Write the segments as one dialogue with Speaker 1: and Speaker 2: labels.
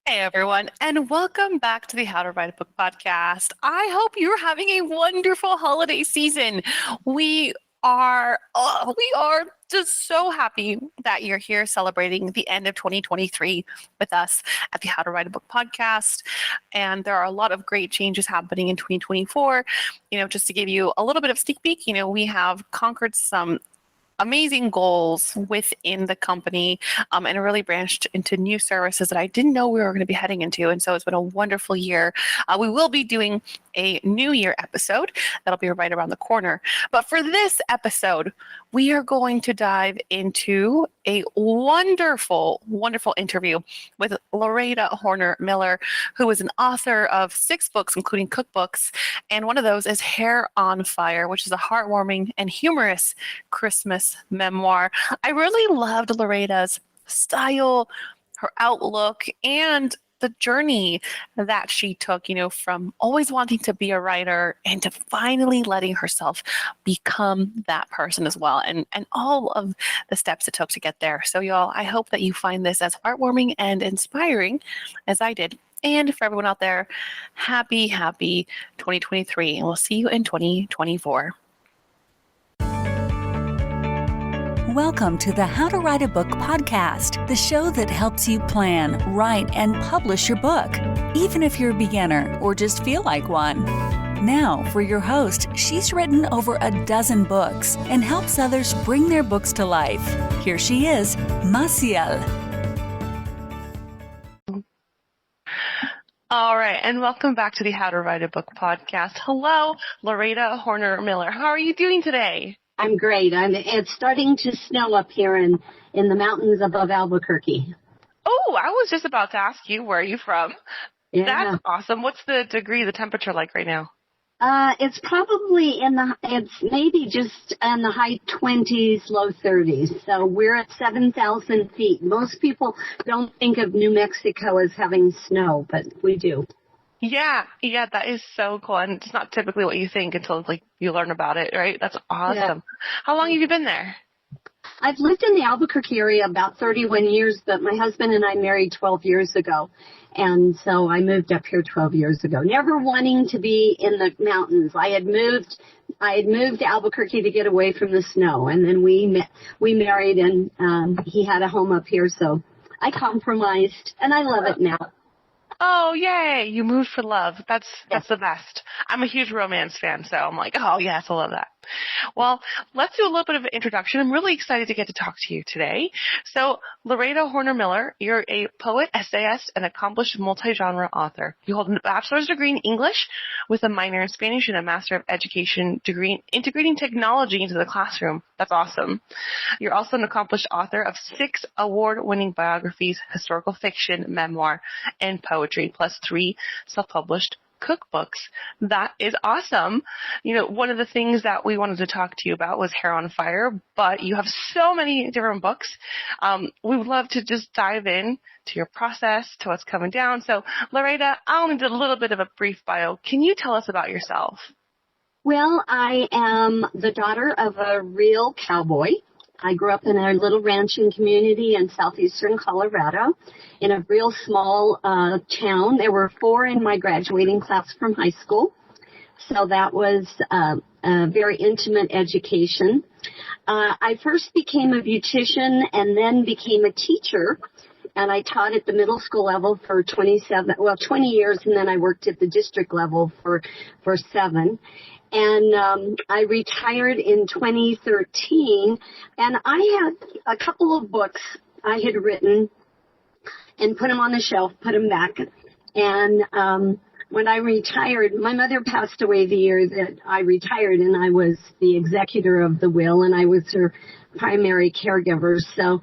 Speaker 1: Hey everyone, and welcome back to the How to Write a Book podcast. I hope you're having a wonderful holiday season. We are just so happy that you're here celebrating the end of 2023 with us at the How to Write a Book podcast. And there are a lot of great changes happening in 2024. Just to give you a little bit of sneak peek, we have conquered some amazing goals within the company and really branched into new services that I didn't know we were going to be heading into. And so it's been a wonderful year. We will be doing a New Year episode that'll be right around the corner. But for this episode, we are going to dive into a wonderful, wonderful interview with Larada Horner-Miller, who is an author of 6 books, including cookbooks. And one of those is Hair on Fire, which is a heartwarming and humorous Christmas memoir. I really loved Larada's style, her outlook, and the journey that she took, from always wanting to be a writer and to finally letting herself become that person as well, and all of the steps it took to get there. So y'all, I hope that you find this as heartwarming and inspiring as I did. And for everyone out there, happy 2023, and we'll see you in 2024.
Speaker 2: Welcome to the How to Write a Book podcast, the show that helps you plan, write, and publish your book, even if you're a beginner or just feel like one. Now, for your host, she's written over a dozen books and helps others bring their books to life. Here she is, Maciel.
Speaker 1: All right, and welcome back to the How to Write a Book podcast. Hello, Larada Horner-Miller. How are you doing today?
Speaker 3: I'm great. It's starting to snow up here in the mountains above Albuquerque.
Speaker 1: Oh, I was just about to ask you, where are you from?
Speaker 3: Yeah.
Speaker 1: That's awesome. What's the temperature like right now?
Speaker 3: It's probably it's maybe just in the high 20s, low 30s. So we're at 7,000 feet. Most people don't think of New Mexico as having snow, but we do.
Speaker 1: Yeah, that is so cool. And it's not typically what you think until you learn about it, right? That's awesome. Yeah. How long have you been there?
Speaker 3: I've lived in the Albuquerque area about 31 years, but my husband and I married 12 years ago. And so I moved up here 12 years ago, never wanting to be in the mountains. I had moved to Albuquerque to get away from the snow. And then we married, and he had a home up here. So I compromised, and I love it now.
Speaker 1: Oh, yay. You moved for love. That's the best. I'm a huge romance fan, so I'm like, oh, yes, I love that. Well, let's do a little bit of an introduction. I'm really excited to get to talk to you today. So, Larada Horner-Miller, you're a poet, essayist, and accomplished multi-genre author. You hold a bachelor's degree in English with a minor in Spanish and a master of education degree in integrating technology into the classroom. That's awesome. You're also an accomplished author of 6 award-winning biographies, historical fiction, memoir, and poetry, plus 3 self-published cookbooks. That is awesome. One of the things that we wanted to talk to you about was Hair on Fire, but you have so many different books. We would love to just dive in to your process, to what's coming down. So, Larada, I only did a little bit of a brief bio. Can you tell us about yourself?
Speaker 3: Well, I am the daughter of a real cowboy. I grew up in a little ranching community in southeastern Colorado in a real small town. There were 4 in my graduating class from high school, so that was a very intimate education. I first became a beautician and then became a teacher, and I taught at the middle school level for 20 years, and then I worked at the district level for 7. And I retired in 2013, and I had a couple of books I had written and put them on the shelf, put them back. And when I retired, my mother passed away the year that I retired, and I was the executor of the will, and I was her primary caregiver. So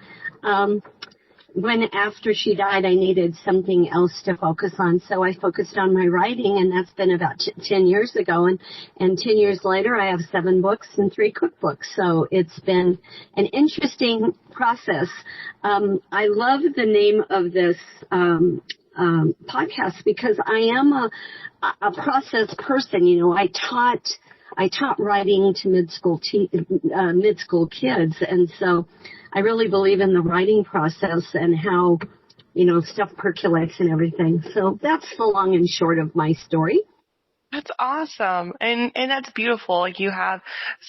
Speaker 3: after she died, I needed something else to focus on. So I focused on my writing, and that's been about 10 years ago. And 10 years later, I have 7 books and 3 cookbooks. So it's been an interesting process. I love the name of this podcast because I am a process person. I taught writing to mid-school kids, and so I really believe in the writing process and how stuff percolates and everything. So that's the long and short of my story.
Speaker 1: That's awesome. And that's beautiful. Like, you have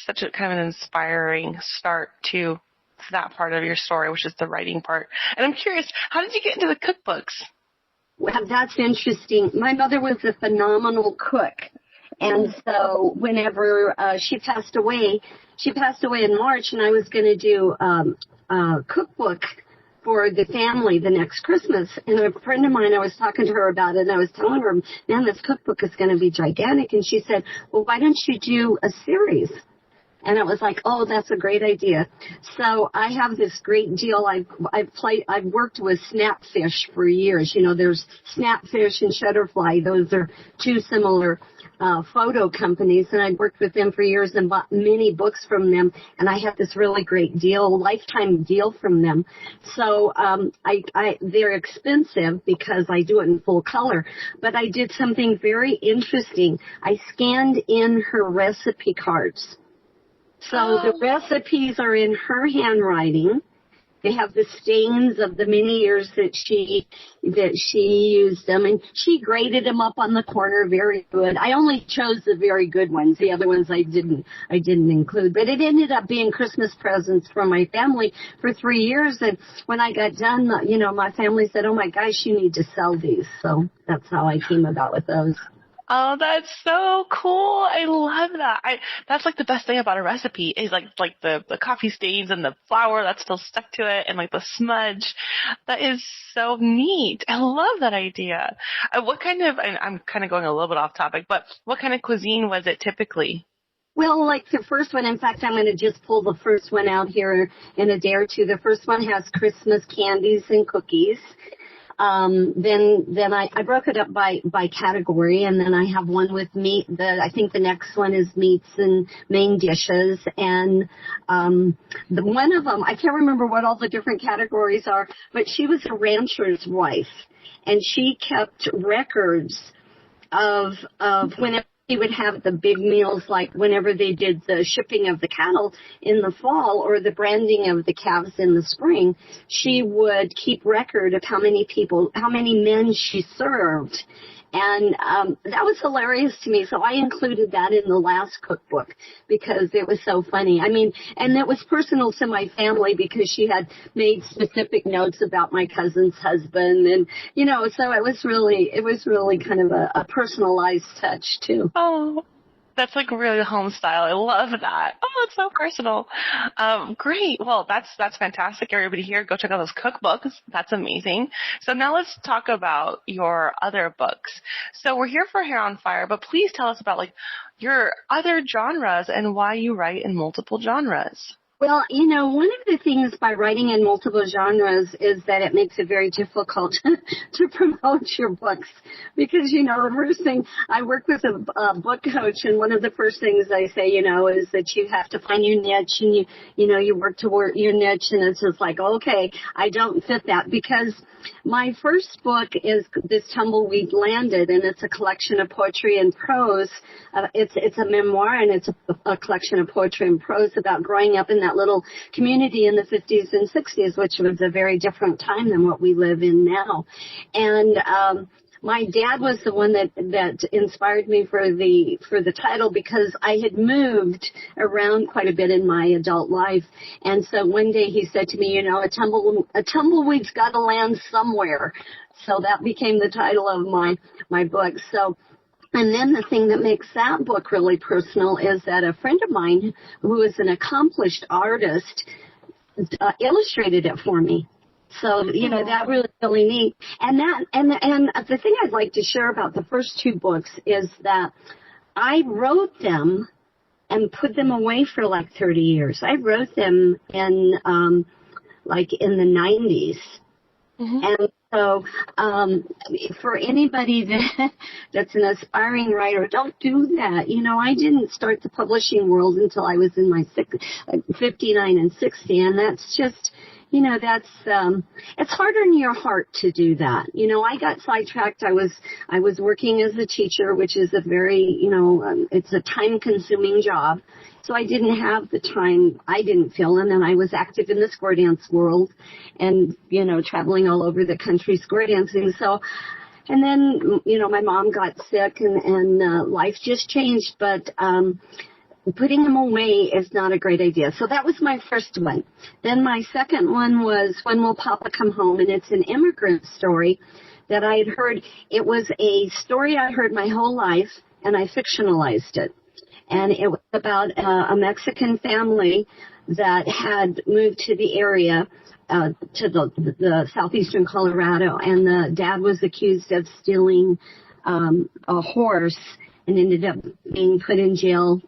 Speaker 1: such a kind of an inspiring start to that part of your story, which is the writing part. And I'm curious, how did you get into the cookbooks?
Speaker 3: Well, that's interesting. My mother was a phenomenal cook. And so whenever she passed away in March, and I was going to do a cookbook for the family the next Christmas. And a friend of mine, I was talking to her about it, and I was telling her, man, this cookbook is going to be gigantic. And she said, well, why don't you do a series? And it was like, oh, that's a great idea. So I have this great deal. I've worked with Snapfish for years. There's Snapfish and Shutterfly. Those are two similar photo companies, and I'd worked with them for years and bought many books from them. And I had this really great deal, lifetime deal from them. So they're expensive because I do it in full color. But I did something very interesting. I scanned in her recipe cards. So the recipes are in her handwriting. They have the stains of the many years that she used them, and she graded them up on the corner very good. I only chose the very good ones. The other ones I didn't include. But it ended up being Christmas presents for my family for 3 years. And when I got done, my family said, "Oh my gosh, you need to sell these." So that's how I came about with those.
Speaker 1: Oh, that's so cool. I love that. That's like the best thing about a recipe is like the coffee stains and the flour that's still stuck to it and like the smudge. That is so neat. I love that idea. What kind of, and I'm kind of going a little bit off topic, but what kind of cuisine was it typically?
Speaker 3: Well, like the first one, in fact, I'm going to just pull the first one out here in a day or two. The first one has Christmas candies and cookies. Then I broke it up by category, and then I have one with meat. I think the next one is meats and main dishes, and the one of them, I can't remember what all the different categories are, but she was a rancher's wife, and she kept records of whenever he would have the big meals, like whenever they did the shipping of the cattle in the fall or the branding of the calves in the spring, she would keep record of how many men she served. And that was hilarious to me. So I included that in the last cookbook because it was so funny. I mean, and it was personal to my family because she had made specific notes about my cousin's husband. And, so it was really kind of a personalized touch, too.
Speaker 1: Oh, that's like really home style. I love that. Oh, it's so personal. Great. Well, that's fantastic. Everybody here, go check out those cookbooks. That's amazing. So now let's talk about your other books. So we're here for Hair on Fire, but please tell us about like your other genres and why you write in multiple genres.
Speaker 3: Well, one of the things by writing in multiple genres is that it makes it very difficult to promote your books because, the first thing, I work with a book coach, and one of the first things I say, is that you have to find your niche, and you work toward your niche, and it's just like, okay, I don't fit that because my first book is This Tumbleweed Landed, and it's a collection of poetry and prose. It's a memoir, and it's a collection of poetry and prose about growing up in that little community in the 50s and 60s, which was a very different time than what we live in now. And my dad was the one that inspired me for the title because I had moved around quite a bit in my adult life. And so one day he said to me, a tumbleweed's got to land somewhere. So that became the title of my book. So, and then the thing that makes that book really personal is that a friend of mine who is an accomplished artist illustrated it for me. So, that really neat. And the thing I'd like to share about the first two books is that I wrote them and put them away for like 30 years. I wrote them in the 90s. Mm-hmm. And so for anybody that's an aspiring writer, don't do that. I didn't start the publishing world until I was in my 59 and 60, and that's just, that's, it's harder in your heart to do that. I got sidetracked. I was working as a teacher, which is a very, it's a time consuming job. So I didn't have the time, I didn't feel, and then I was active in the square dance world and, traveling all over the country square dancing. So, and then, my mom got sick and life just changed, but, putting them away is not a great idea. So that was my first one. Then my second one was When Will Papa Come Home? And it's an immigrant story that I had heard. It was a story I heard my whole life, and I fictionalized it. And it was about a Mexican family that had moved to the area, to the southeastern Colorado, and the dad was accused of stealing a horse and ended up being put in jail,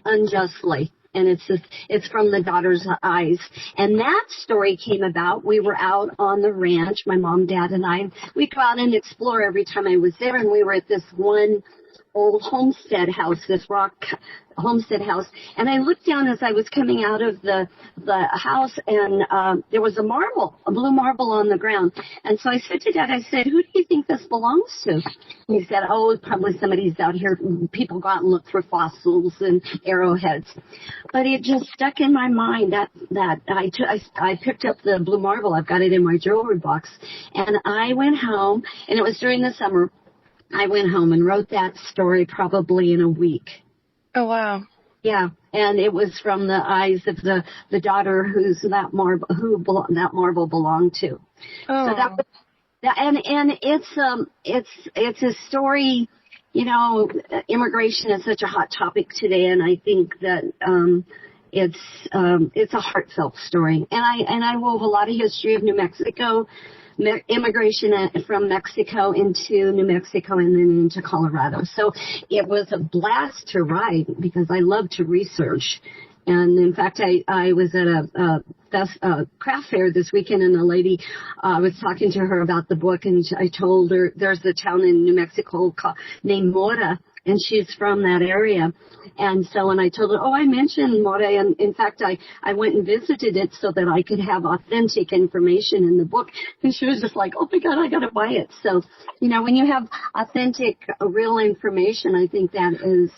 Speaker 3: unjustly. And it's from the daughter's eyes. And that story came about. We were out on the ranch, my mom, dad, and I. We'd go out and explore every time I was there. And we were at this one old homestead house, this rock homestead house. And I looked down as I was coming out of the house, and there was a blue marble on the ground. And so I said to Dad, I said, "Who do you think this belongs to?" And he said, "Oh, probably somebody's out here. People go out and look for fossils and arrowheads." But it just stuck in my mind that I picked up the blue marble. I've got it in my jewelry box. And I went home, and it was during the summer. I went home and wrote that story probably in a week.
Speaker 1: Oh, wow.
Speaker 3: Yeah, and it was from the eyes of the daughter who that marble belonged to.
Speaker 1: Oh.
Speaker 3: So that was, and it's a story. Immigration is such a hot topic today, and I think that it's a heartfelt story. And I wove a lot of history of New Mexico. Immigration from Mexico into New Mexico and then into Colorado. So it was a blast to write because I love to research. And in fact, I was at a craft fair this weekend, and a lady, I was talking to her about the book, and I told her there's a town in New Mexico named Mora, and she's from that area. And so when I told her, I mentioned Mora, and in fact, I went and visited it so that I could have authentic information in the book. And she was just like, "Oh my God, I got to buy it." So, when you have authentic, real information, I think that is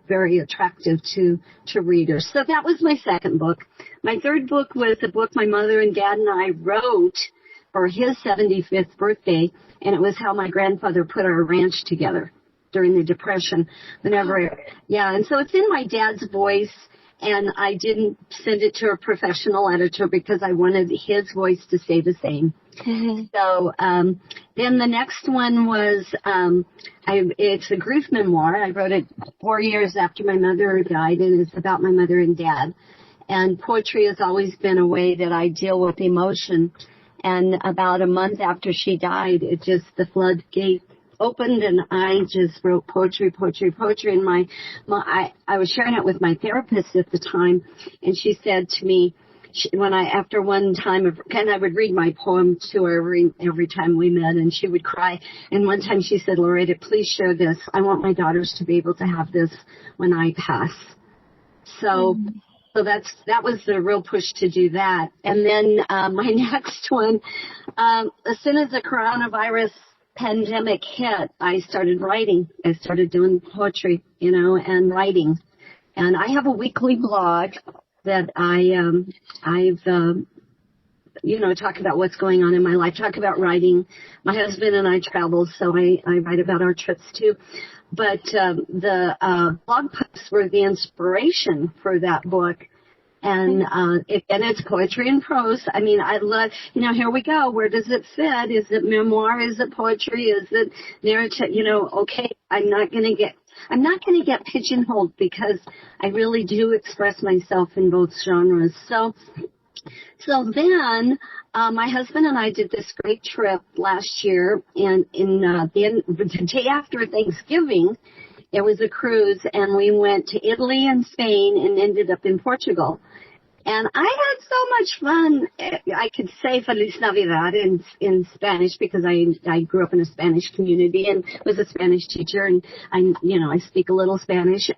Speaker 3: very attractive to readers. So that was my second book. My third book was a book my mother and dad and I wrote for his 75th birthday, and it was how my grandfather put our ranch together during the Depression. And so it's in my dad's voice, and I didn't send it to a professional editor because I wanted his voice to stay the same. Mm-hmm. So then the next one was it's a grief memoir. I wrote it 4 years after my mother died, and it's about my mother and dad. And poetry has always been a way that I deal with emotion. And about a month after she died, the floodgate opened, and I just wrote poetry. And I was sharing it with my therapist at the time, and she said to me, after one time, I would read my poem to her every time we met, and she would cry. And one time she said, "Loretta, please share this. I want my daughters to be able to have this when I pass." So that was the real push to do that. And then my next one, as soon as the coronavirus pandemic hit, I started writing. I started doing poetry, and writing. And I have a weekly blog that I've talk about what's going on in my life, talk about writing. My husband and I travel, so I write about our trips too. But the blog posts were the inspiration for that book. And it's poetry and prose. I mean, I love, here we go. Where does it fit? Is it memoir? Is it poetry? Is it narrative? Okay, I'm not going to get pigeonholed because I really do express myself in both genres. So then, my husband and I did this great trip last year, and the day after Thanksgiving, it was a cruise, and we went to Italy and Spain and ended up in Portugal. And I had so much fun. I could say Feliz Navidad in Spanish because I grew up in a Spanish community and was a Spanish teacher, and I speak a little Spanish.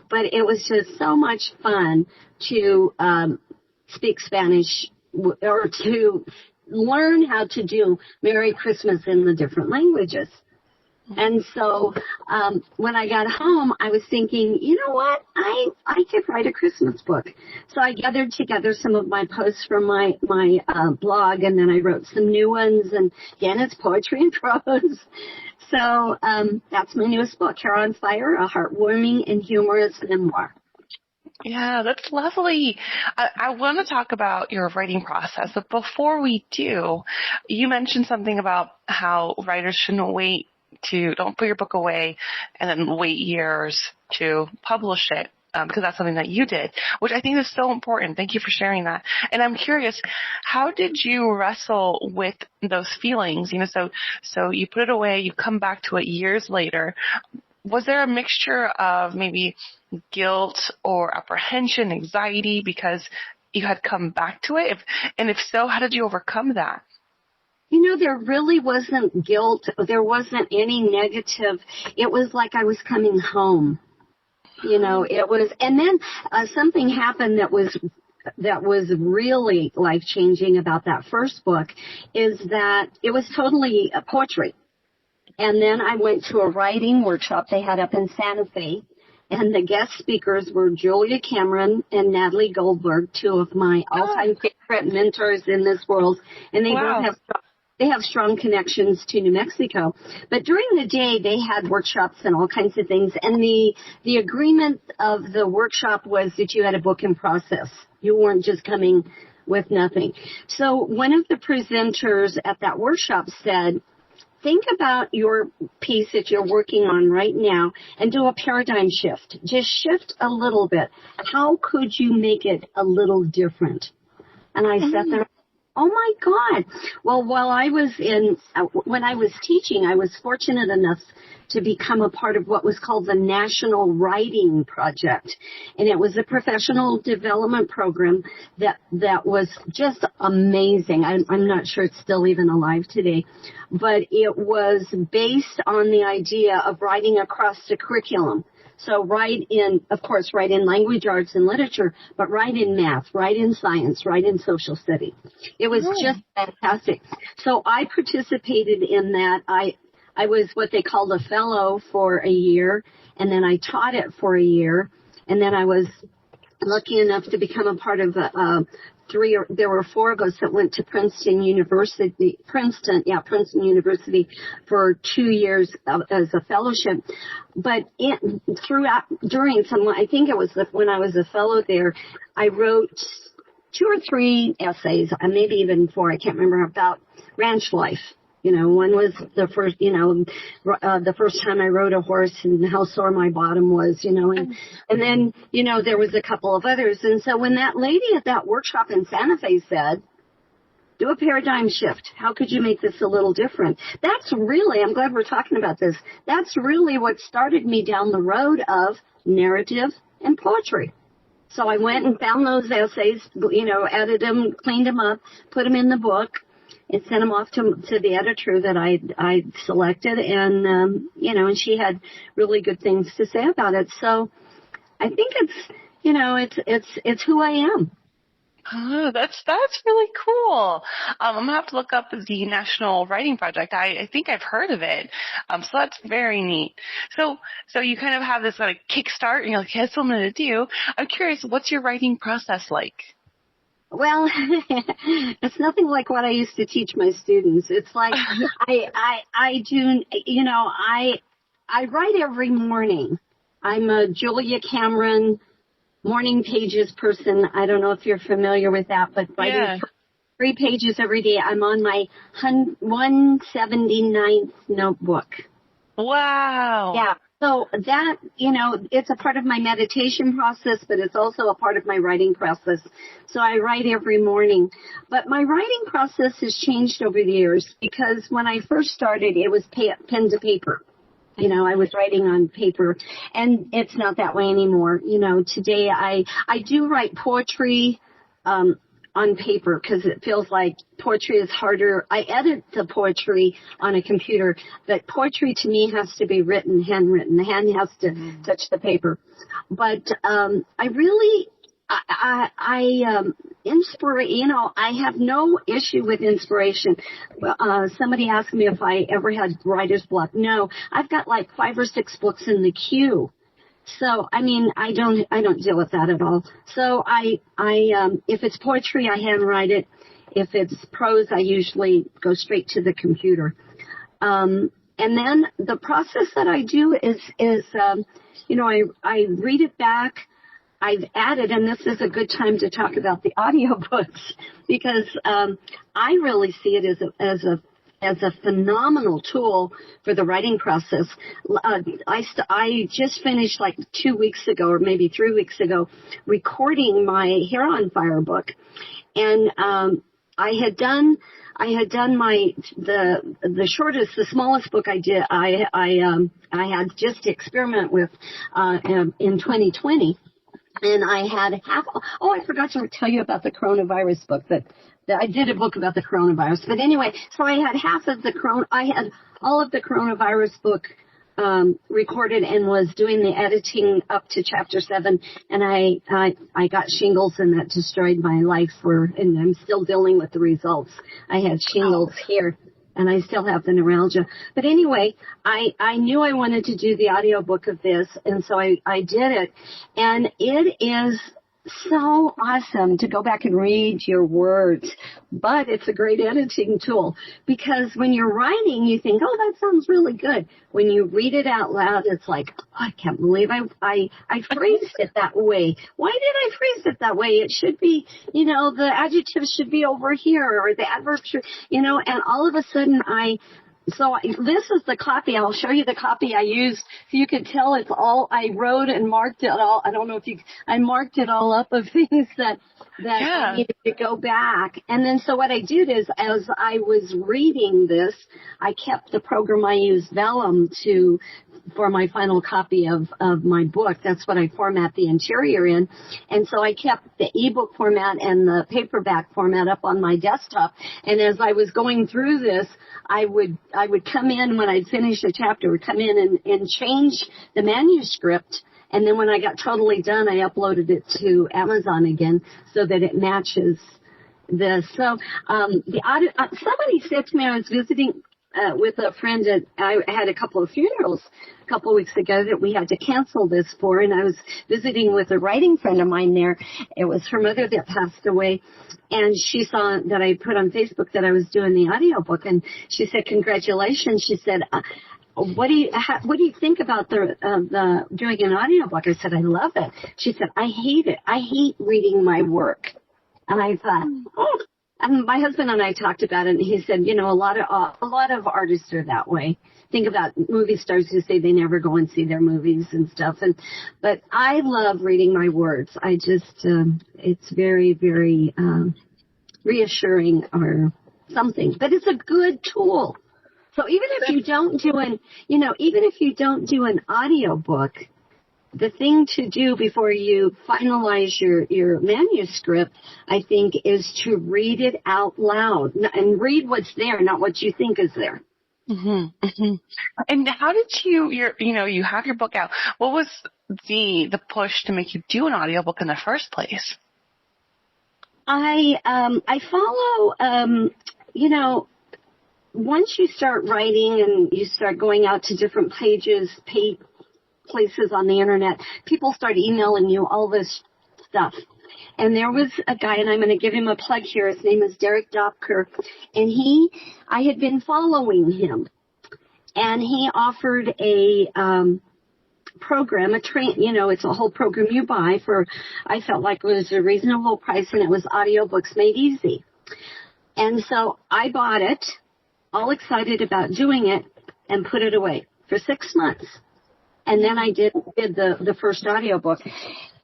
Speaker 3: But it was just so much fun to speak Spanish or to learn how to do Merry Christmas in the different languages. And so when I got home, I was thinking, you know what, I could write a Christmas book. So I gathered together some of my posts from my blog, and then I wrote some new ones, and again, it's poetry and prose. So that's my newest book, Hair on Fire, a heartwarming and humorous memoir.
Speaker 1: Yeah, that's lovely. I want to talk about your writing process, but before we do, you mentioned something about how writers shouldn't don't put your book away and then wait years to publish it, because that's something that you did, which I think is so important. Thank you for sharing that. And I'm curious, how did you wrestle with those feelings? So you put it away, you come back to it years later. Was there a mixture of maybe guilt or apprehension, anxiety, because you had come back to it? And if so, how did you overcome that?
Speaker 3: There really wasn't guilt. There wasn't any negative. It was like I was coming home. It was, and then something happened that was really life-changing about that first book, is that it was totally poetry. And then I went to a writing workshop they had up in Santa Fe, and the guest speakers were Julia Cameron and Natalie Goldberg, two of my all-time favorite mentors in this world, and they both have strong connections to New Mexico. But during the day, they had workshops and all kinds of things. And the agreement of the workshop was that you had a book in process. You weren't just coming with nothing. So one of the presenters at that workshop said, think about your piece that you're working on right now and do a paradigm shift. Just shift a little bit. How could you make it a little different? And I sat there. Oh my God. Well, when I was teaching, I was fortunate enough to become a part of what was called the National Writing Project. And it was a professional development program that was just amazing. I'm not sure it's still even alive today, but it was based on the idea of writing across the curriculum. So write in language arts and literature, but write in math, write in science, write in social studies. It was just fantastic. So I participated in that. I was what they called a fellow for a year, and then I taught it for a year, and then I was lucky enough to become a part of there were four of us that went to Princeton University for 2 years as a fellowship. But when I was a fellow there, I wrote 2 or 3 essays, maybe even 4, I can't remember, about ranch life. One was the first time I rode a horse and how sore my bottom was, and then, there was a couple of others. And so when that lady at that workshop in Santa Fe said, do a paradigm shift, how could you make this a little different? I'm glad we're talking about this. That's really what started me down the road of narrative and poetry. So I went and found those essays, edited them, cleaned them up, put them in the book, and sent them off to the editor that I selected, and and she had really good things to say about it. So I think it's who I am.
Speaker 1: Oh, that's really cool. I'm gonna have to look up the National Writing Project. I think I've heard of it. So that's very neat. So you kind of have this like kickstart, and you're like, that's what I'm gonna do. I'm curious, what's your writing process like?
Speaker 3: Well, it's nothing like what I used to teach my students. It's like I write every morning. I'm a Julia Cameron morning pages person. I don't know if you're familiar with that, but writing 3 pages every day. I'm on my 179th notebook.
Speaker 1: Wow.
Speaker 3: Yeah. So that, it's a part of my meditation process, but it's also a part of my writing process. So I write every morning. But my writing process has changed over the years, because when I first started, it was pen to paper. I was writing on paper, and it's not that way anymore. Today I do write poetry on paper, because it feels like poetry is harder. I edit the poetry on a computer, but poetry to me has to be handwritten. The hand has to touch the paper. But I really I have no issue with inspiration. Somebody asked me if I ever had writer's block. No, I've got like 5 or 6 books in the queue. So, I mean, I don't deal with that at all. So if it's poetry, I handwrite it. If it's prose, I usually go straight to the computer. And then the process that I do is I read it back. I've added, and this is a good time to talk about the audiobooks, because I really see it as a phenomenal tool for the writing process. I just finished like 2 weeks ago, or maybe 3 weeks ago, recording my Hair on Fire book, and I had done the shortest, the smallest book I did. I had just to experiment with in 2020. And I had I forgot to tell you about the coronavirus book, that I did a book about the coronavirus. But anyway, so I had I had all of the coronavirus book recorded and was doing the editing up to chapter 7. And I got shingles, and that destroyed my life and I'm still dealing with the results. I had shingles here, and I still have the neuralgia. But anyway, I knew I wanted to do the audiobook of this, and so I did it. And it is so awesome to go back and read your words, but it's a great editing tool, because when you're writing, you think, oh, that sounds really good. When you read it out loud, it's like, oh, I can't believe I phrased it that way. Why did I phrase it that way? It should be, the adjective should be over here, or the adverb should, and all of a sudden this is the copy. I'll show you the copy I used, so you could tell it's all I wrote and marked it all. I don't know if I marked it all up of things that I needed to go back. And then so what I did is, as I was reading this, I kept the program I used, Vellum, for my final copy of my book. That's what I format the interior in. And so I kept the ebook format and the paperback format up on my desktop. And as I was going through this, I would come in when I'd finish a chapter, would come in and change the manuscript. And then when I got totally done, I uploaded it to Amazon again so that it matches this. So somebody said to me, I was visiting with a friend, and I had a couple of funerals a couple of weeks ago that we had to cancel this for, and I was visiting with a writing friend of mine there. It was her mother that passed away, and she saw that I put on Facebook that I was doing the audiobook, and she said, congratulations. She said, what do you think about the doing an audiobook? I said, I love it. She said, I hate it. I hate reading my work. And I thought, oh. And my husband and I talked about it, and he said, a lot of artists are that way. Think about movie stars who say they never go and see their movies and stuff. But I love reading my words. I just, it's very, very reassuring or something. But it's a good tool. So even if you don't do an audiobook, the thing to do before you finalize your manuscript, I think, is to read it out loud and read what's there, not what you think is there.
Speaker 4: Mm-hmm, mm-hmm. And how did you have your book out? What was the push to make you do an audiobook in the first place?
Speaker 3: I follow, once you start writing and you start going out to different places on the internet, people start emailing you all this stuff. And there was a guy, and I'm going to give him a plug here. His name is Derek Dopker, and I had been following him, and he offered a program, it's a whole program you buy for, I felt like it was a reasonable price, and it was Audiobooks Made Easy. And so I bought it, all excited about doing it, and put it away for 6 months. And then I did the first audiobook.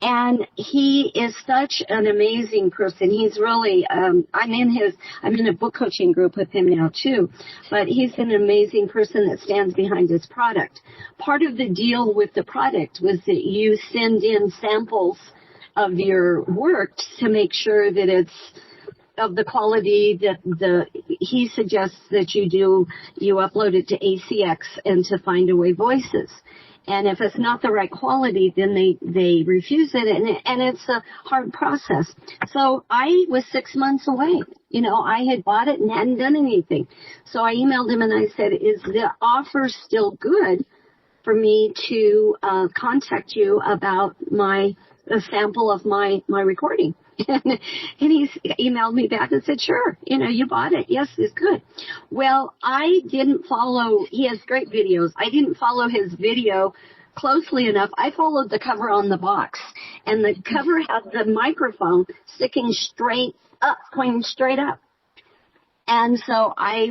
Speaker 3: And he is such an amazing person. He's really, I'm in a book coaching group with him now too, but he's an amazing person that stands behind his product. Part of the deal with the product was that you send in samples of your work to make sure that it's of the quality that he suggests that you do. You upload it to ACX and to Find Away Voices. And if it's not the right quality, then they refuse it, and it's a hard process. So I was 6 months away. I had bought it and hadn't done anything. So I emailed him and I said, is the offer still good for me to contact you about a sample of my recording? And he emailed me back and said, sure, you bought it. Yes, it's good. Well, I didn't follow, he has great videos. I didn't follow his video closely enough. I followed the cover on the box, and the cover had the microphone sticking straight up, pointing straight up. And so I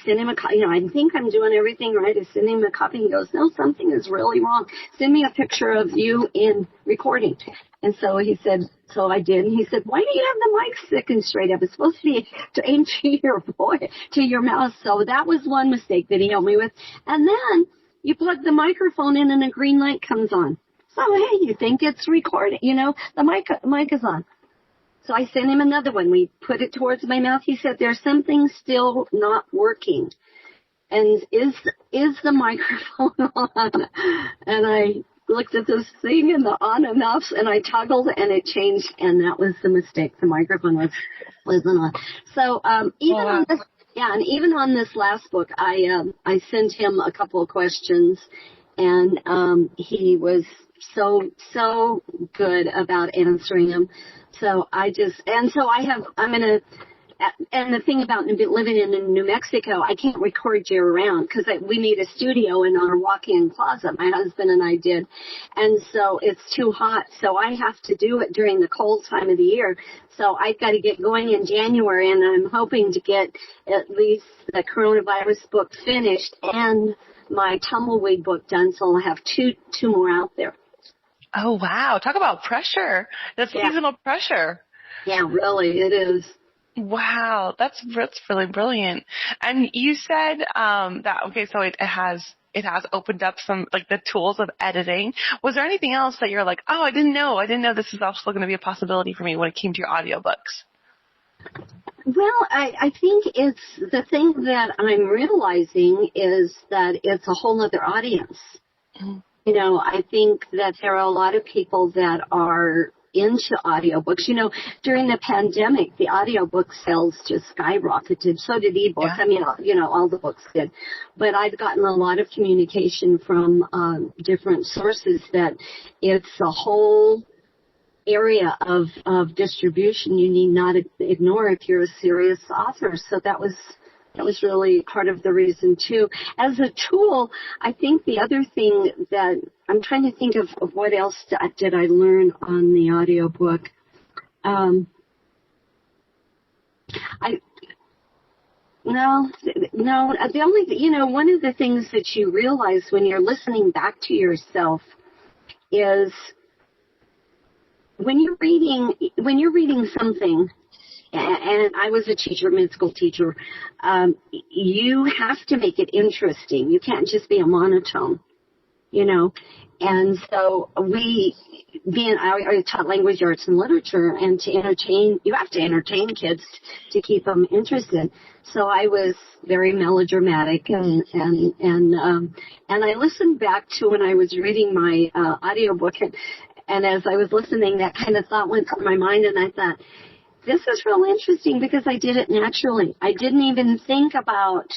Speaker 3: sent him a copy. I think I'm doing everything right. I sent him a copy, and he goes, no, something is really wrong. Send me a picture of you in recording. And so he said, so I did. And he said, why do you have the mic sticking straight up? It's supposed to be to aim to your voice, to your mouth. So that was one mistake that he helped me with. And then you plug the microphone in and a green light comes on. So, hey, you think it's recording. The mic is on. So I sent him another one. We put it towards my mouth. He said, there's something still not working. And is the microphone on? And I looked at this thing and the on and offs, and I toggled and it changed, and that was the mistake. The microphone wasn't on. So even on this last book, I sent him a couple of questions, and he was so good about answering them. So and the thing about living in New Mexico, I can't record year round because we made a studio in our walk-in closet. My husband and I did. And so it's too hot. So I have to do it during the cold time of the year. So I've got to get going in January, and I'm hoping to get at least the coronavirus book finished and my tumbleweed book done. So I'll have two more out there.
Speaker 4: Oh, wow. Talk about pressure. That's seasonal pressure.
Speaker 3: Yeah, really, it is.
Speaker 4: Wow, that's really brilliant. And you said so it has opened up some, like, the tools of editing. Was there anything else that you're like, oh, I didn't know this is also going to be a possibility for me when it came to your audiobooks?
Speaker 3: Well, I think it's the thing that I'm realizing is that it's a whole other audience. Mm-hmm. I think that there are a lot of people that are into audiobooks. During the pandemic, the audiobook sales just skyrocketed. So did ebooks. Yeah. All the books did. But I've gotten a lot of communication from different sources that it's a whole area of distribution you need not ignore if you're a serious author. So that was really part of the reason, too. As a tool, I think the other thing that I'm trying to think of what else did I learn on the audiobook. No, the only, one of the things that you realize when you're listening back to yourself is when you're reading something, and I was a teacher, mid-school teacher, you have to make it interesting. You can't just be a monotone, And so I taught language arts and literature, and you have to entertain kids to keep them interested. So I was very melodramatic, and I listened back to when I was reading my audiobook, and as I was listening, that kind of thought went through my mind, and I thought, this is real interesting because I did it naturally. I didn't even think about,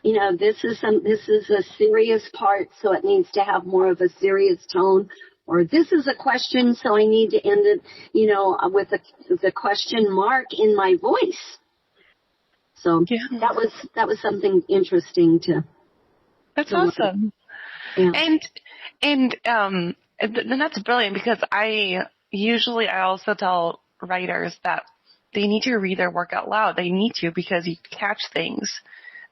Speaker 3: this is a serious part, so it needs to have more of a serious tone, or this is a question, so I need to end it, with the question mark in my voice. So that was something interesting to.
Speaker 4: That's awesome. Yeah. And that's brilliant because I also tell writers that they need to read their work out loud. They need to, because you catch things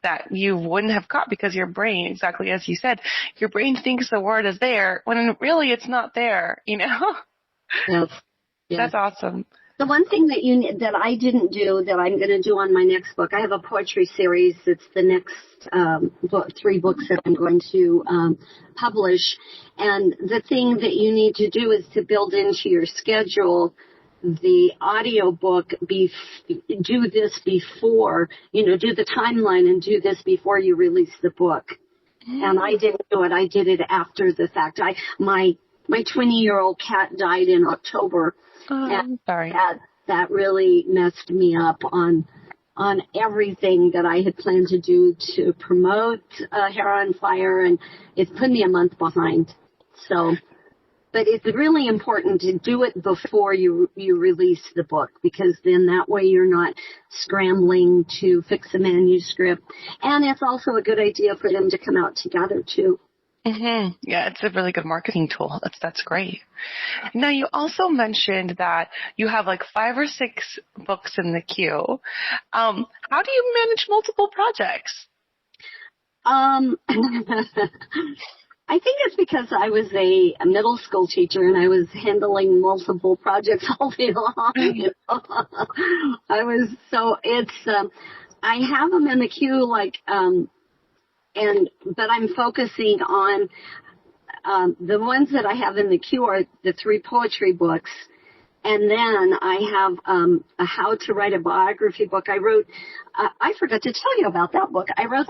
Speaker 4: that you wouldn't have caught because your brain, exactly as you said, your brain thinks the word is there when really it's not there, Yes. That's awesome.
Speaker 3: The one thing that I didn't do that I'm going to do on my next book, I have a poetry series. It's the next 3 books that I'm going to publish. And the thing that you need to do is to build into your schedule the audiobook, do this before, do the timeline and do this before you release the book. And I didn't do it. I did it after the fact. My 20-year-old cat died in October.
Speaker 4: I'm sorry.
Speaker 3: That really messed me up on everything that I had planned to do to promote Hair on Fire, and it's put me a month behind. So, but it's really important to do it before you release the book, because then that way you're not scrambling to fix a manuscript. And it's also a good idea for them to come out together too.
Speaker 4: Mm-hmm. Yeah, it's a really good marketing tool. That's great. Now, you also mentioned that you have like 5 or 6 books in the queue. How do you manage multiple projects?
Speaker 3: I think it's because I was a middle school teacher and I was handling multiple projects all day long. You know? I have them in the queue but I'm focusing on the ones that I have in the queue are the 3 poetry books, and then I have a How to Write a Biography book. I wrote. I forgot to tell you about that book. I wrote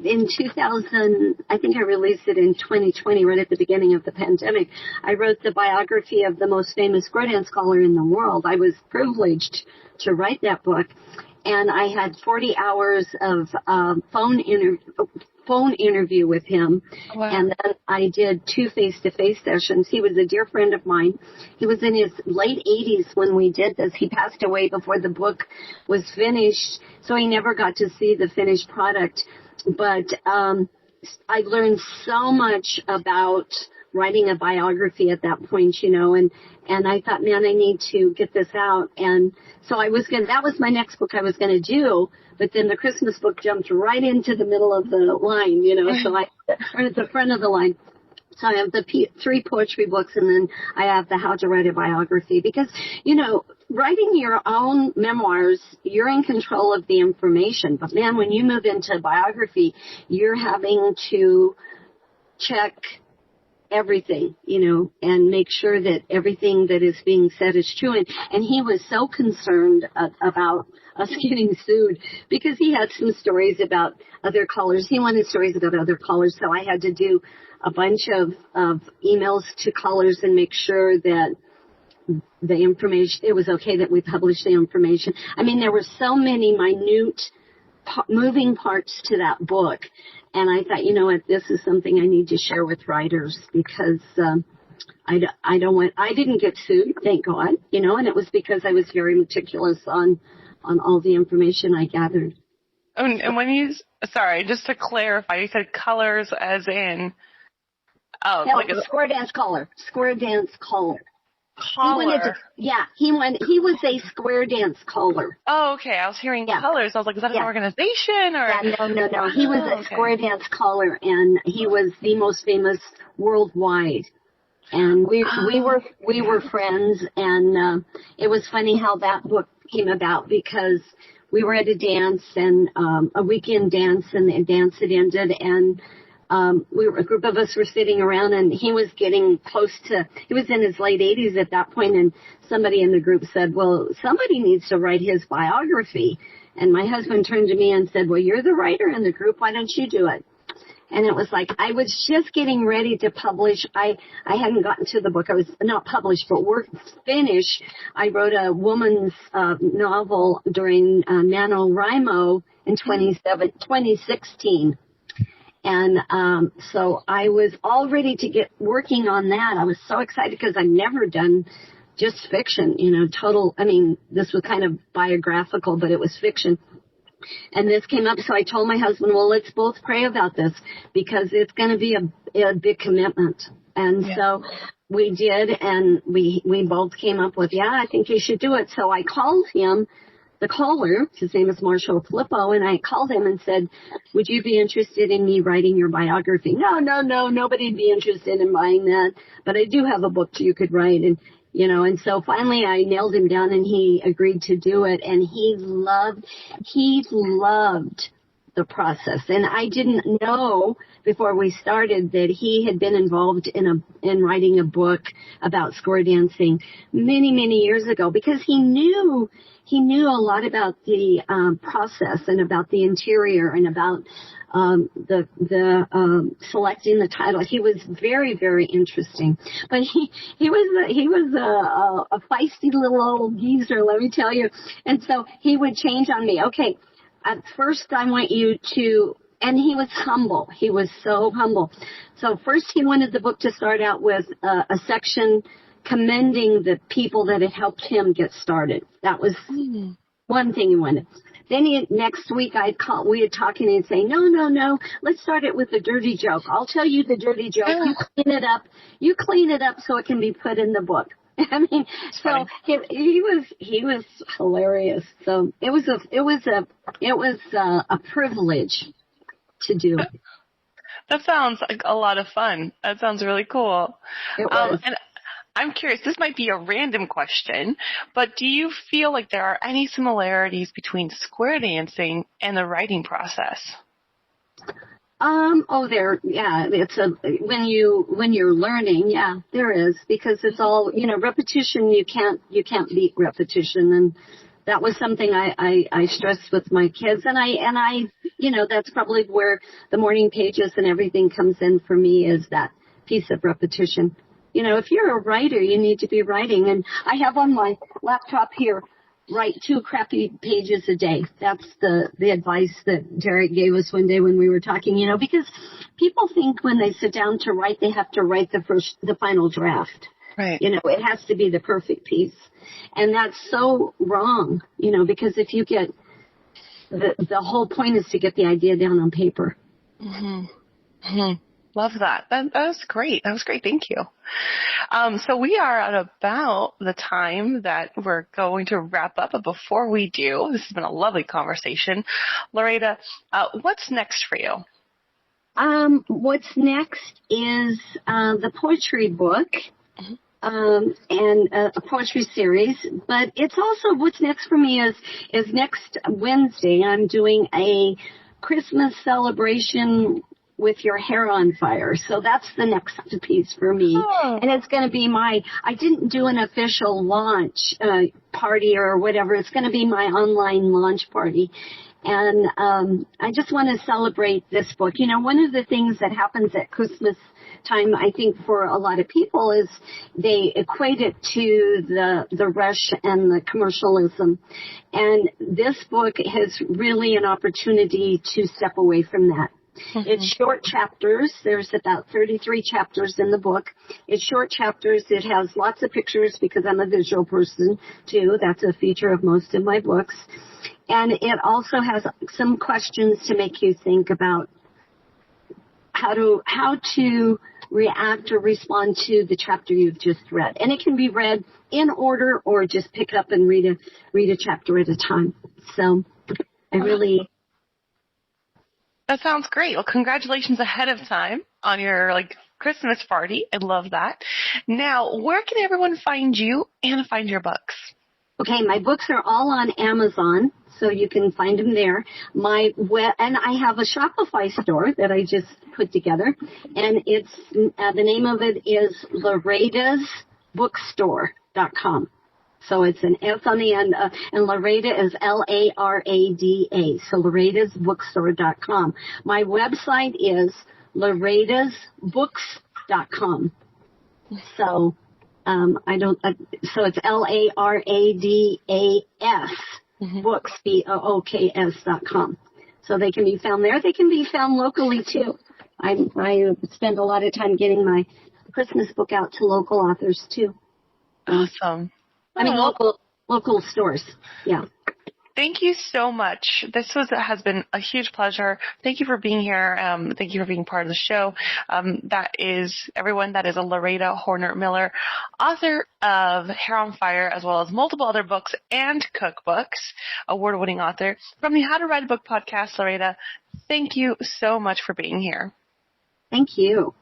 Speaker 3: in 2000. I think I released it in 2020, right at the beginning of the pandemic. I wrote the biography of the most famous square dance scholar in the world. I was privileged to write that book. And I had 40 hours of phone interview with him. Wow. And then I did 2 face-to-face sessions. He was a dear friend of mine. He was in his late 80s when we did this. He passed away before the book was finished, so he never got to see the finished product. But I learned so much about writing a biography at that point, you know, and I thought, man, I need to get this out. And so that was my next book I was going to do, but then the Christmas book jumped right into the middle of the line, you know, or at the front of the line. So I have the 3 poetry books, and then I have the How to Write a Biography, because, you know, writing your own memoirs, you're in control of the information. But man, when you move into biography, you're having to check everything, you know, and make sure that everything that is being said is true. And he was so concerned about us getting sued because he had some stories about other callers. He wanted stories about other callers, so I had to do a bunch of emails to callers and make sure that the information, it was okay that we published the information. I mean, there were so many minute moving parts to that book. And I thought, you know what, this is something I need to share with writers, because I didn't get sued, thank God, you know, and it was because I was very meticulous on all the information I gathered.
Speaker 4: And when sorry, just to clarify, you said colors as in?
Speaker 3: Like a square dance caller. Square dance caller.
Speaker 4: Caller.
Speaker 3: He was a square dance caller.
Speaker 4: Oh, okay. I was hearing colors. I was like, is that an organization or?
Speaker 3: Yeah, no. He was a square dance caller, and he was the most famous worldwide. And we were friends, and it was funny how that book came about, because we were at a dance, and a weekend dance, and the dance had ended, and a group of us were sitting around, and he was getting he was in his late 80s at that point, and somebody in the group said, well, somebody needs to write his biography. And my husband turned to me and said, well, you're the writer in the group, why don't you do it? And it was like, I was just getting ready to publish. I hadn't gotten to the book. I was not published, but finished. I wrote a woman's novel during NaNoWriMo in 2016. And so I was all ready to get working on that. I was so excited because I'd never done just fiction, you know, this was kind of biographical, but it was fiction. And this came up, so I told my husband, well, let's both pray about this, because it's going to be a big commitment. And so we did, and we both came up with, I think you should do it. So I called him, the caller, his name is Marshall Filippo, and I called him and said, would you be interested in me writing your biography? No, nobody'd be interested in buying that, but I do have a book you could write. And, you know, and so finally I nailed him down, and he agreed to do it, and he loved the process. And I didn't know before we started that he had been involved in writing a book about square dancing many, many years ago, because he knew a lot about the process and about the interior and about selecting the title. He was very, very interesting, but he was a feisty little old geezer, let me tell you. And so he would change on me. Okay, at first I want you to, and he was humble. He was so humble. So first he wanted the book to start out with a section commending the people that had helped him get started. That was one thing he wanted. Then next week we had talking and he'd say, no, let's start it with a dirty joke. I'll tell you the dirty joke. You clean it up so it can be put in the book. I mean, so he was hilarious. So it was a privilege to do.
Speaker 4: That sounds like a lot of fun. That sounds really cool.
Speaker 3: It was.
Speaker 4: And I'm curious, this might be a random question, but do you feel like there are any similarities between square dancing and the writing process?
Speaker 3: It's when you're learning, there is, because it's all, repetition, you can't beat repetition. And that was something I stressed with my kids. And I, that's probably where the morning pages and everything comes in for me, is that piece of repetition. If you're a writer, you need to be writing. And I have on my laptop here, write 2 crappy pages a day. That's the advice that Derek gave us one day when we were talking, because people think when they sit down to write, they have to write the final draft.
Speaker 4: Right.
Speaker 3: It has to be the perfect piece. And that's so wrong, because if you get, the whole point is to get the idea down on paper.
Speaker 4: Mm-hmm. Mm-hmm. Love that. That was great. That was great. Thank you. So we are at about the time that we're going to wrap up. But before we do, this has been a lovely conversation. Larada, what's next for you?
Speaker 3: What's next is the poetry book. And a poetry series, but it's also, what's next for me is next Wednesday I'm doing a Christmas celebration with your hair on fire. So that's the next piece for me. Oh. And it's going to be I didn't do an official launch party or whatever. It's going to be my online launch party. And I just want to celebrate this book. One of the things that happens at Christmas time, I think, for a lot of people, is they equate it to the rush and the commercialism. And this book is really an opportunity to step away from that. Mm-hmm. It's short chapters. There's about 33 chapters in the book. It's short chapters. It has lots of pictures because I'm a visual person, too. That's a feature of most of my books. And it also has some questions to make you think about how to react or respond to the chapter you've just read. And it can be read in order or just pick up and read a chapter at a time. So I really...
Speaker 4: That sounds great. Well, congratulations ahead of time on your Christmas party. I love that. Now, where can everyone find you and find your books?
Speaker 3: Okay, my books are all on Amazon, so you can find them there. And I have a Shopify store that I just put together, and it's the name of it is laradasbookstore.com. So it's an S on the end, and Larada is Larada, so laradasbookstore.com. My website is laradasbooks.com. So so it's LARADAS, books, BOOKS.com. So they can be found there. They can be found locally too. I spend a lot of time getting my Christmas book out to local authors too.
Speaker 4: Awesome.
Speaker 3: I mean, local stores. Yeah.
Speaker 4: Thank you so much. This has been a huge pleasure. Thank you for being here. Thank you for being part of the show. That is Larada Horner-Miller, author of Hair on Fire, as well as multiple other books and cookbooks, award-winning author. From the How to Write a Book podcast, Larada, thank you so much for being here.
Speaker 3: Thank you.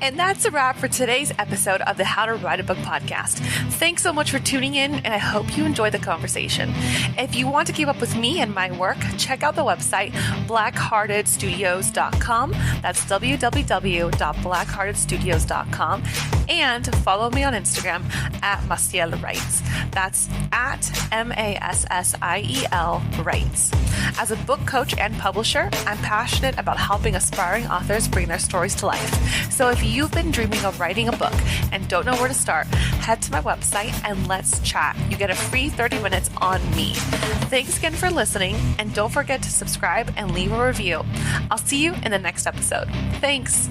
Speaker 1: And that's a wrap for today's episode of the How to Write a Book podcast. Thanks so much for tuning in, and I hope you enjoyed the conversation. If you want to keep up with me and my work, check out the website blackheartedstudios.com. That's www.blackheartedstudios.com. And follow me on Instagram at Mastiel Writes. That's at MASSIEL Writes. As a book coach and publisher, I'm passionate about helping aspiring authors bring their stories to life. So if you've been dreaming of writing a book and don't know where to start, head to my website and let's chat. You get a free 30 minutes on me. Thanks again for listening, and don't forget to subscribe and leave a review. I'll see you in the next episode. Thanks.